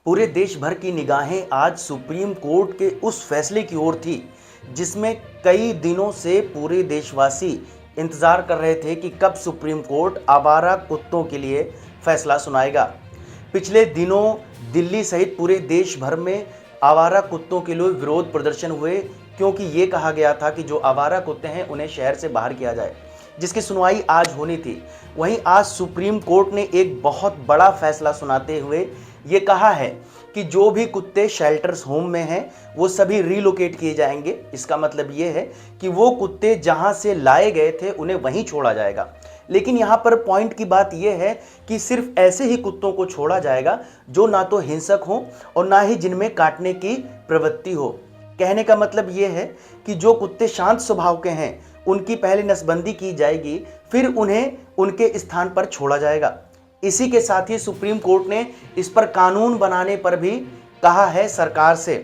पूरे देश भर की निगाहें आज सुप्रीम कोर्ट के उस फैसले की ओर थी जिसमें कई दिनों से पूरे देशवासी इंतजार कर रहे थे कि कब सुप्रीम कोर्ट आवारा कुत्तों के लिए फैसला सुनाएगा। पिछले दिनों दिल्ली सहित पूरे देश भर में आवारा कुत्तों के लिए विरोध प्रदर्शन हुए, क्योंकि ये कहा गया था कि जो आवारा कुत्ते हैं उन्हें शहर से बाहर किया जाए, जिसकी सुनवाई आज होनी थी। वहीं आज सुप्रीम कोर्ट ने एक बहुत बड़ा फैसला सुनाते हुए ये कहा है कि जो भी कुत्ते शेल्टर्स होम में हैं वो सभी रीलोकेट किए जाएंगे। इसका मतलब ये है कि वो कुत्ते जहां से लाए गए थे उन्हें वहीं छोड़ा जाएगा। लेकिन यहाँ पर पॉइंट की बात यह है कि सिर्फ ऐसे ही कुत्तों को छोड़ा जाएगा जो ना तो हिंसक हो और ना ही जिनमें काटने की प्रवृत्ति हो। कहने का मतलब यह है कि जो कुत्ते शांत स्वभाव के हैं उनकी पहले नसबंदी की जाएगी, फिर उन्हें उनके स्थान पर छोड़ा जाएगा। इसी के साथ ही सुप्रीम कोर्ट ने इस पर कानून बनाने पर भी कहा है सरकार से।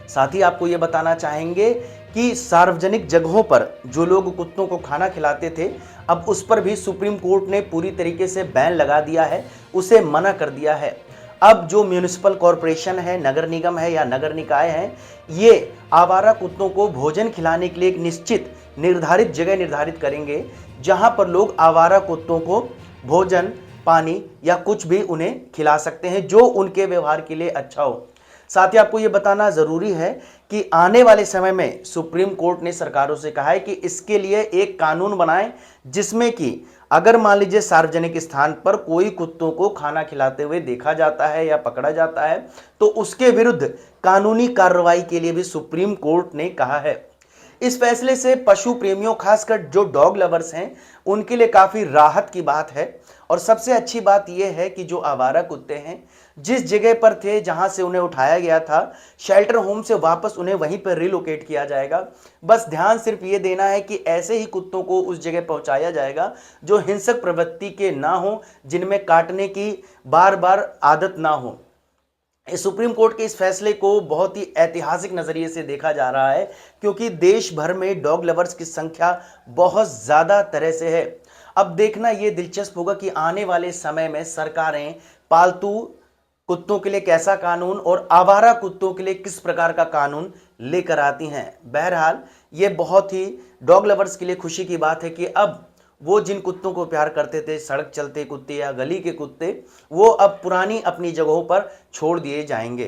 साथ ही आपको यह बताना चाहेंगे कि सार्वजनिक जगहों पर जो लोग कुत्तों को खाना खिलाते थे, अब उस पर भी सुप्रीम कोर्ट ने पूरी तरीके से बैन लगा दिया है, उसे मना कर दिया है। अब जो म्यूनिसिपल कॉरपोरेशन है, नगर निगम है या नगर निकाय है, ये आवारा कुत्तों को भोजन खिलाने के लिए एक निश्चित निर्धारित जगह निर्धारित करेंगे जहां पर लोग आवारा कुत्तों को भोजन, पानी या कुछ भी उन्हें खिला सकते हैं जो उनके व्यवहार के लिए अच्छा हो। साथ ही आपको यह बताना जरूरी है कि आने वाले समय में सुप्रीम कोर्ट ने सरकारों से कहा है कि इसके लिए एक कानून बनाएं जिसमें कि अगर मान लीजिए सार्वजनिक स्थान पर कोई कुत्तों को खाना खिलाते हुए देखा जाता है या पकड़ा जाता है तो उसके विरुद्ध कानूनी कार्रवाई के लिए भी सुप्रीम कोर्ट ने कहा है। इस फैसले से पशु प्रेमियों, खासकर जो डॉग लवर्स हैं, उनके लिए काफी राहत की बात है। और सबसे अच्छी बात यह है कि जो आवारा कुत्ते हैं जिस जगह पर थे जहां से उन्हें उठाया गया था, शेल्टर होम से वापस उन्हें वहीं पर रिलोकेट किया जाएगा। बस ध्यान सिर्फ ये देना है कि ऐसे ही कुत्तों को उस जगह पहुंचाया जाएगा जो हिंसक प्रवृत्ति के ना हो, जिनमें काटने की बार बार आदत ना हो। सुप्रीम कोर्ट के इस फैसले को बहुत ही ऐतिहासिक नजरिए से देखा जा रहा है, क्योंकि देश भर में डॉग लवर्स की संख्या बहुत ज्यादा तरह से है। अब देखना यह दिलचस्प होगा कि आने वाले समय में सरकारें पालतू कुत्तों के लिए कैसा कानून और आवारा कुत्तों के लिए किस प्रकार का कानून लेकर आती हैं। बहरहाल ये बहुत ही डॉग लवर्स के लिए खुशी की बात है कि अब वो जिन कुत्तों को प्यार करते थे, सड़क चलते कुत्ते या गली के कुत्ते, वो अब पुरानी अपनी जगहों पर छोड़ दिए जाएंगे।